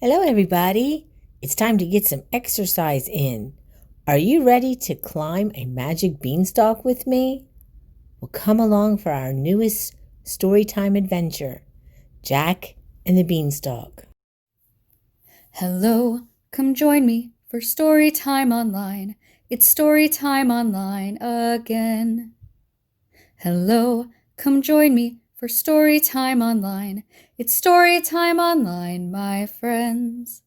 Hello, everybody. It's time to get some exercise in. Are you ready to climb a magic beanstalk with me? Well, come along for our newest Storytime adventure, Jack and the Beanstalk. Hello, come join me for Storytime Online. It's Storytime Online again. Hello, come join me for Storytime Online. It's Storytime Online, my friends.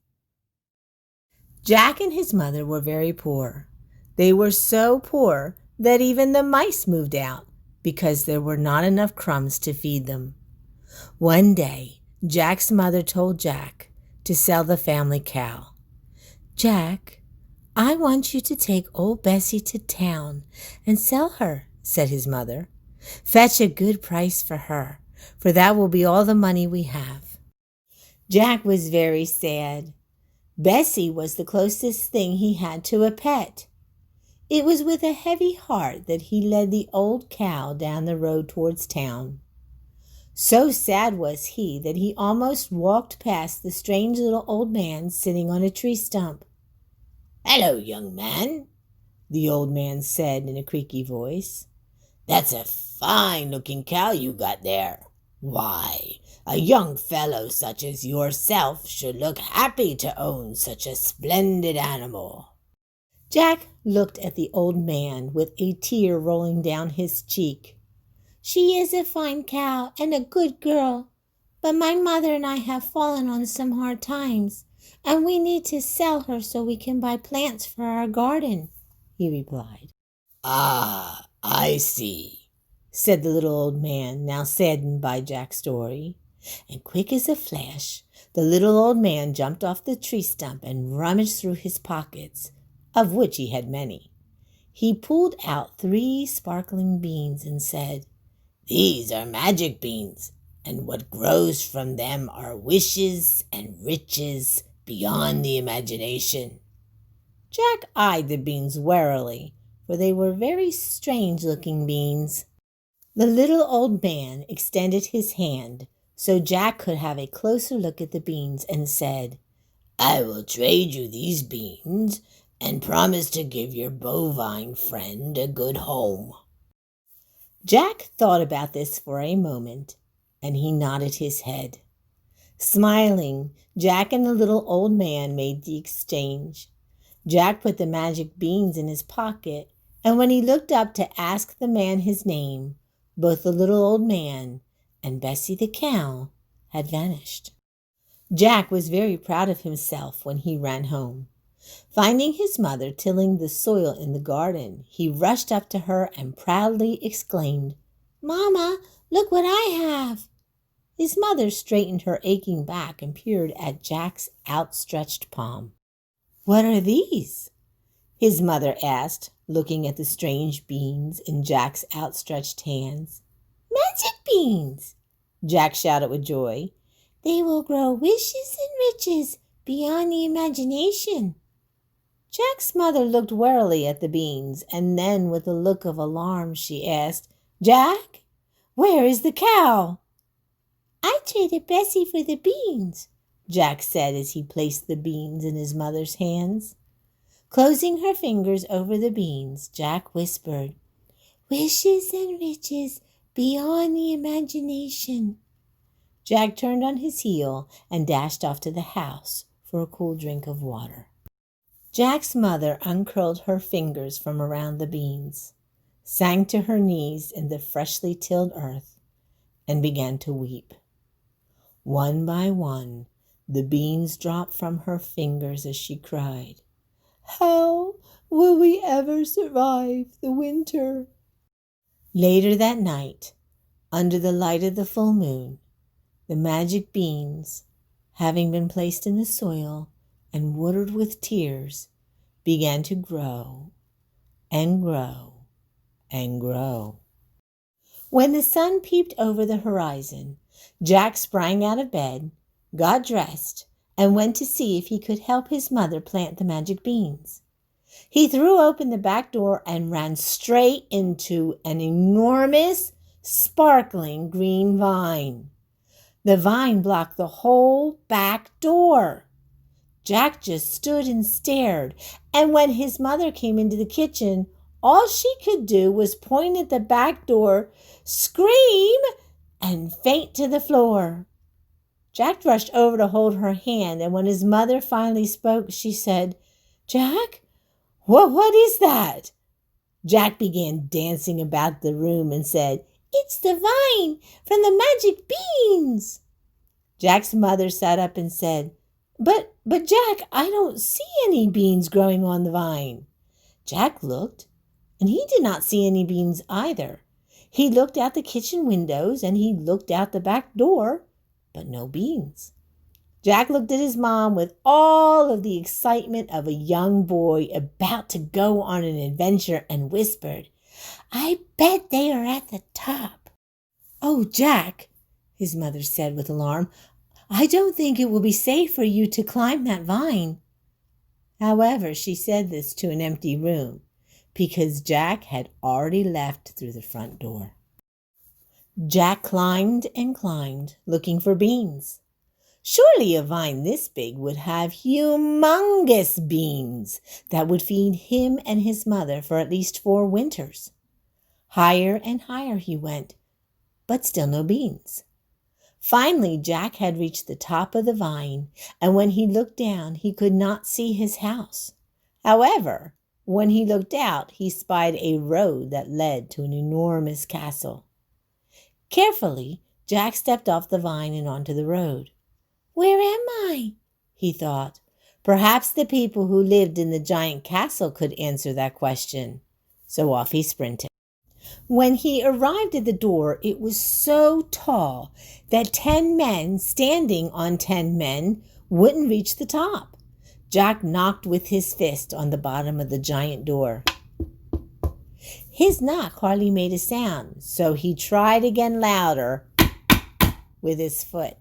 Jack and his mother were very poor. They were so poor that even the mice moved out because there were not enough crumbs to feed them. One day, Jack's mother told Jack to sell the family cow. "Jack, I want you to take old Bessie to town and sell her," said his mother. "Fetch a good price for her, for that will be all the money we have." Jack was very sad. Bessie was the closest thing he had to a pet. It was with a heavy heart that he led the old cow down the road towards town. So sad was he that he almost walked past the strange little old man sitting on a tree stump. "Hello, young man," the old man said in a creaky voice. "That's a fine-looking cow you got there. Why, a young fellow such as yourself should look happy to own such a splendid animal." Jack looked at the old man with a tear rolling down his cheek. "She is a fine cow and a good girl, but my mother and I have fallen on some hard times, and we need to sell her so we can buy plants for our garden," he replied. "Ah, I see," said the little old man, now saddened by Jack's story. And quick as a flash, the little old man jumped off the tree stump and rummaged through his pockets, of which he had many. He pulled out 3 sparkling beans and said, "These are magic beans, and what grows from them are wishes and riches beyond the imagination." Jack eyed the beans warily, for they were very strange-looking beans. The little old man extended his hand so Jack could have a closer look at the beans and said, "I will trade you these beans and promise to give your bovine friend a good home." Jack thought about this for a moment, and he nodded his head. Smiling, Jack and the little old man made the exchange. Jack put the magic beans in his pocket, and when he looked up to ask the man his name, both the little old man and Bessie the cow had vanished. Jack was very proud of himself when he ran home. Finding his mother tilling the soil in the garden, he rushed up to her and proudly exclaimed, "Mama, look what I have!" His mother straightened her aching back and peered at Jack's outstretched palm. "What are these?" his mother asked, looking at the strange beans in Jack's outstretched hands. "Magic beans!" Jack shouted with joy. "They will grow wishes and riches beyond the imagination." Jack's mother looked warily at the beans, and then with a look of alarm she asked, "Jack, where is the cow?" "I traded Bessie for the beans," Jack said as he placed the beans in his mother's hands. Closing her fingers over the beans, Jack whispered, "Wishes and riches beyond the imagination." Jack turned on his heel and dashed off to the house for a cool drink of water. Jack's mother uncurled her fingers from around the beans, sank to her knees in the freshly tilled earth, and began to weep. One by one, the beans dropped from her fingers as she cried, "How will we ever survive the winter?" Later that night, under the light of the full moon, the magic beans, having been placed in the soil and watered with tears, began to grow and grow and grow. When the sun peeped over the horizon, Jack sprang out of bed, got dressed, and went to see if he could help his mother plant the magic beans. He threw open the back door and ran straight into an enormous, sparkling green vine. The vine blocked the whole back door. Jack just stood and stared, and when his mother came into the kitchen, all she could do was point at the back door, scream, and faint to the floor. Jack rushed over to hold her hand, and when his mother finally spoke, she said, "Jack, what is that?" Jack began dancing about the room and said, "It's the vine from the magic beans." Jack's mother sat up and said, But Jack, I don't see any beans growing on the vine." Jack looked, and he did not see any beans either. He looked out the kitchen windows and he looked out the back door, but no beans. Jack looked at his mom with all of the excitement of a young boy about to go on an adventure and whispered, "I bet they are at the top." "Oh, Jack," his mother said with alarm, "I don't think it will be safe for you to climb that vine." However, she said this to an empty room because Jack had already left through the front door. Jack climbed and climbed, looking for beans. Surely a vine this big would have humongous beans that would feed him and his mother for at least 4 winters. Higher and higher he went, but still no beans. Finally, Jack had reached the top of the vine, and when he looked down, he could not see his house. However, when he looked out, he spied a road that led to an enormous castle. Carefully, Jack stepped off the vine and onto the road. "Where am I?" he thought. Perhaps the people who lived in the giant castle could answer that question. So off he sprinted. When he arrived at the door, it was so tall that 10 men standing on 10 men wouldn't reach the top. Jack knocked with his fist on the bottom of the giant door. His knock hardly made a sound, so he tried again louder with his foot.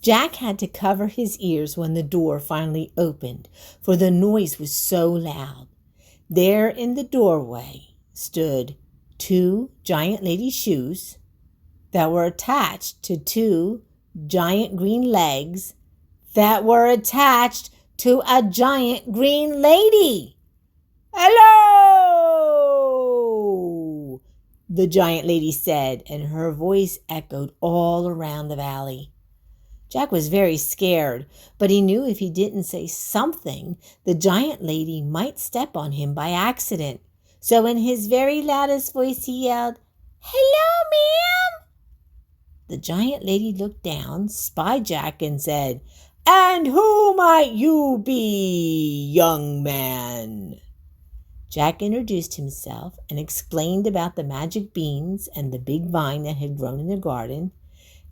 Jack had to cover his ears when the door finally opened, for the noise was so loud. There in the doorway stood 2 giant lady shoes that were attached to 2 giant green legs that were attached to a giant green lady. "Hello!" the giant lady said, and her voice echoed all around the valley. Jack was very scared, but he knew if he didn't say something, the giant lady might step on him by accident. So in his very loudest voice he yelled, "Hello, ma'am!" The giant lady looked down, spied Jack, and said, "And who might you be, young man?" Jack introduced himself and explained about the magic beans and the big vine that had grown in the garden.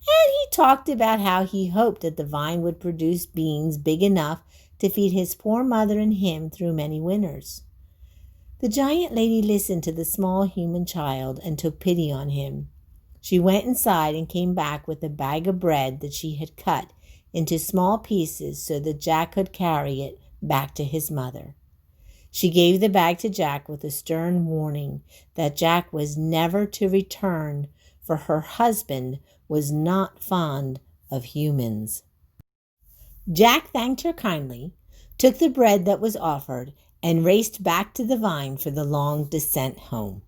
And he talked about how he hoped that the vine would produce beans big enough to feed his poor mother and him through many winters. The giant lady listened to the small human child and took pity on him. She went inside and came back with a bag of bread that she had cut into small pieces so that Jack could carry it back to his mother. She gave the bag to Jack with a stern warning that Jack was never to return, for her husband was not fond of humans. Jack thanked her kindly, took the bread that was offered, and raced back to the vine for the long descent home.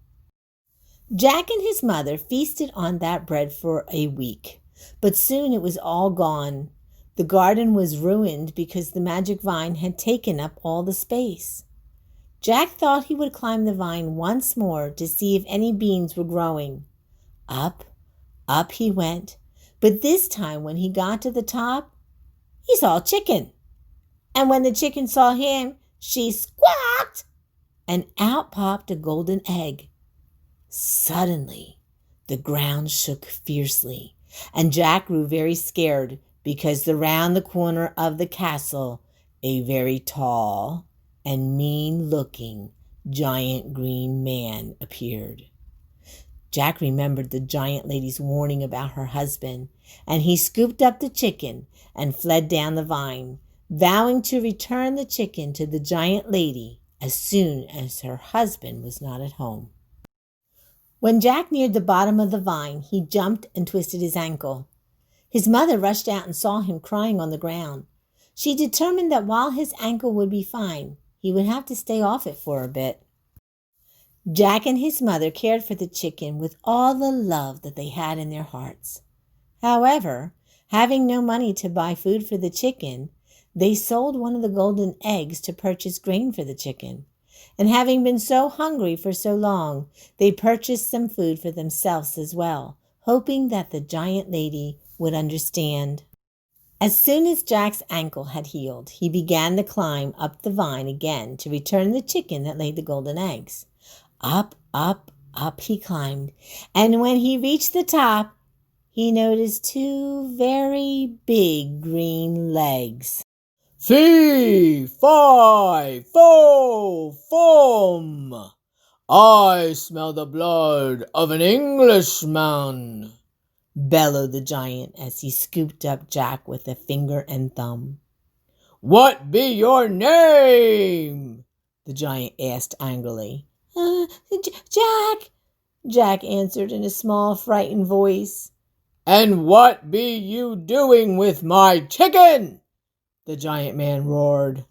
Jack and his mother feasted on that bread for a week, but soon it was all gone. The garden was ruined because the magic vine had taken up all the space. Jack thought he would climb the vine once more to see if any beans were growing. Up he went, but this time when he got to the top, he saw a chicken. And when the chicken saw him, she squawked, and out popped a golden egg. Suddenly, the ground shook fiercely, and Jack grew very scared because around the corner of the castle, a very tall and mean-looking giant green man appeared. Jack remembered the giant lady's warning about her husband, and he scooped up the chicken and fled down the vine, vowing to return the chicken to the giant lady as soon as her husband was not at home. When Jack neared the bottom of the vine, he jumped and twisted his ankle. His mother rushed out and saw him crying on the ground. she determined that while his ankle would be fine, he would have to stay off it for a bit. Jack and his mother cared for the chicken with all the love that they had in their hearts. However, having no money to buy food for the chicken, they sold one of the golden eggs to purchase grain for the chicken. And having been so hungry for so long, they purchased some food for themselves as well, hoping that the giant lady would understand. As soon as Jack's ankle had healed, he began to climb up the vine again to return the chicken that laid the golden eggs. Up, up, up he climbed, and when he reached the top, he noticed two very big green legs. Fee, fi, fo, fum. I smell the blood of an Englishman, bellowed the giant as he scooped up Jack with a finger and thumb. What be your name? The giant asked angrily. Jack, Jack answered in a small, frightened voice. And what be you doing with my chicken? The giant man roared.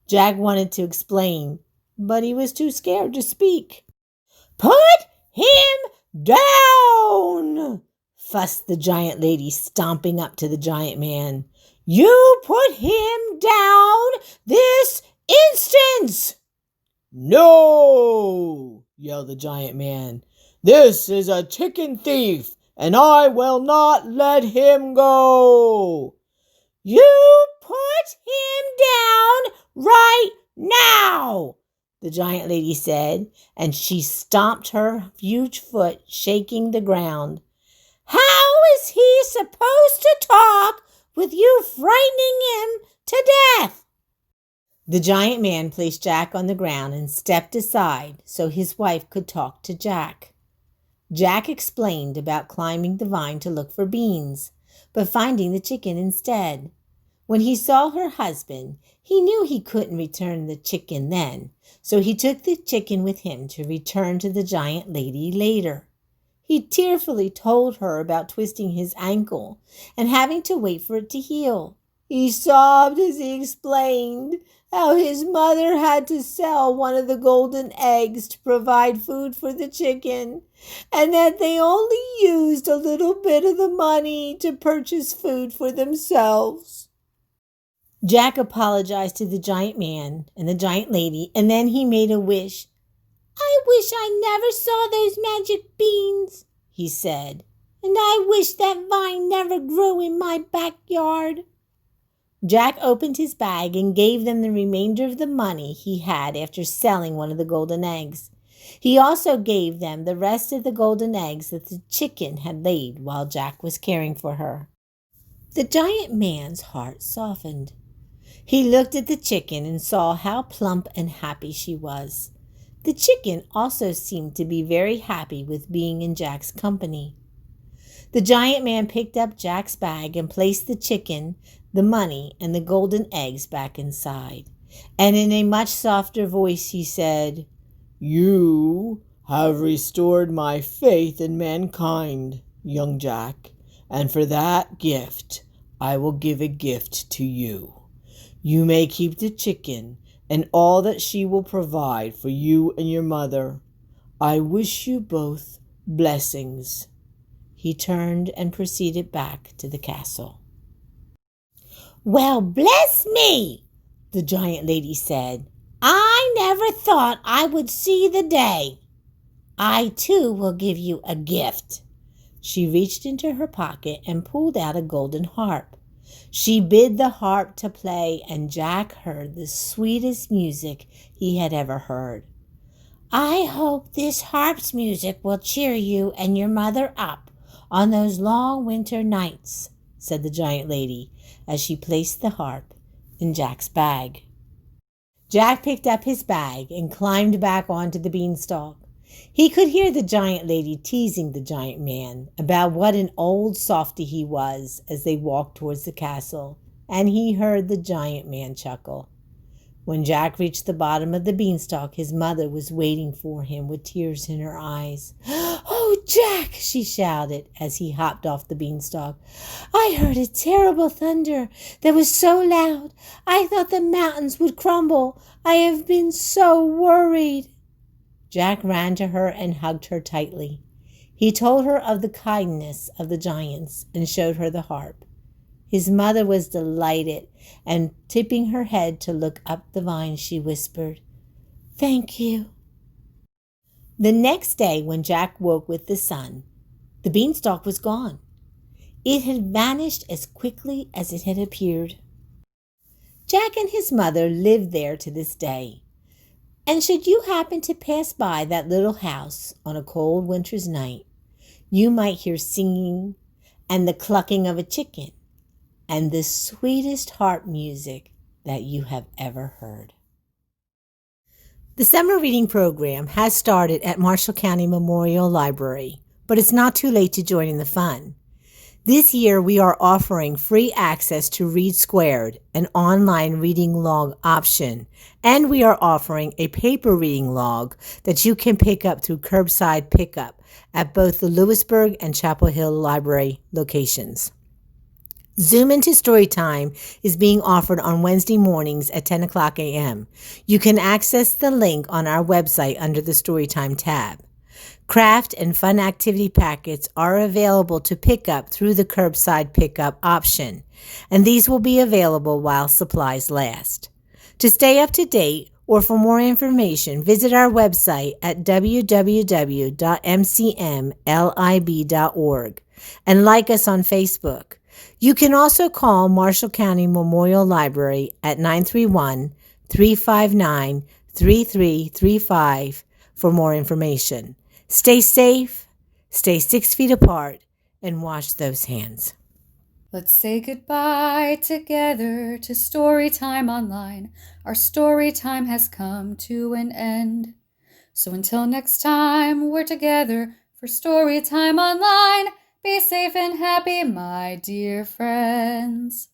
Jack wanted to explain, but he was too scared to speak. Put him down, fussed the giant lady, stomping up to the giant man. You put him down this instant! No, yelled the giant man. This is a chicken thief, and I will not let him go. You put him down right now, the giant lady said, and she stomped her huge foot, shaking the ground. How is he supposed to talk with you frightening him to death? The giant man placed Jack on the ground and stepped aside so his wife could talk to Jack. Jack explained about climbing the vine to look for beans, but finding the chicken instead. When he saw her husband, he knew he couldn't return the chicken then, so he took the chicken with him to return to the giant lady later. He tearfully told her about twisting his ankle and having to wait for it to heal. He sobbed as he explained how his mother had to sell one of the golden eggs to provide food for the chicken, and that they only used a little bit of the money to purchase food for themselves. Jack apologized to the giant man and the giant lady, and then he made a wish. I wish I never saw those magic beans, he said, and I wish that vine never grew in my backyard. Jack opened his bag and gave them the remainder of the money he had after selling one of the golden eggs. He also gave them the rest of the golden eggs that the chicken had laid while Jack was caring for her. The giant man's heart softened. He looked at the chicken and saw how plump and happy she was. The chicken also seemed to be very happy with being in Jack's company. The giant man picked up Jack's bag and placed the chicken, the money, and the golden eggs back inside. And in a much softer voice he said, You have restored my faith in mankind, young Jack, and for that gift I will give a gift to you. You may keep the chicken and all that she will provide for you and your mother. I wish you both blessings. He turned and proceeded back to the castle. Well, bless me, the giant lady said. I never thought I would see the day. I, too, will give you a gift. She reached into her pocket and pulled out a golden harp. She bid the harp to play, and Jack heard the sweetest music he had ever heard. I hope this harp's music will cheer you and your mother up on those long winter nights, said the giant lady as she placed the harp in Jack's bag. Jack picked up his bag and climbed back onto the beanstalk. He could hear the giant lady teasing the giant man about what an old softy he was as they walked towards the castle, and he heard the giant man chuckle. When Jack reached the bottom of the beanstalk, his mother was waiting for him with tears in her eyes. Oh, Jack, she shouted as he hopped off the beanstalk. I heard a terrible thunder that was so loud I thought the mountains would crumble. I have been so worried. Jack ran to her and hugged her tightly. He told her of the kindness of the giants and showed her the harp. His mother was delighted, and tipping her head to look up the vine, she whispered, Thank you. The next day, when Jack woke with the sun, the beanstalk was gone. It had vanished as quickly as it had appeared. Jack and his mother lived there to this day. And should you happen to pass by that little house on a cold winter's night, you might hear singing and the clucking of a chicken and the sweetest harp music that you have ever heard. The summer reading program has started at Marshall County Memorial Library, but it's not too late to join in the fun. This year, we are offering free access to Read Squared, an online reading log option, and we are offering a paper reading log that you can pick up through curbside pickup at both the Lewisburg and Chapel Hill Library locations. Zoom into Storytime is being offered on Wednesday mornings at 10 o'clock a.m. You can access the link on our website under the Storytime tab. Craft and fun activity packets are available to pick up through the curbside pickup option, and these will be available while supplies last. To stay up to date or for more information, visit our website at www.mcmlib.org and like us on Facebook. You can also call Marshall County Memorial Library at 931-359-3335 for more information. Stay safe, stay 6 feet apart, and wash those hands. Let's say goodbye together to Storytime Online. Our story time has come to an end. So until next time, we're together for Storytime Online. Be safe and happy, my dear friends.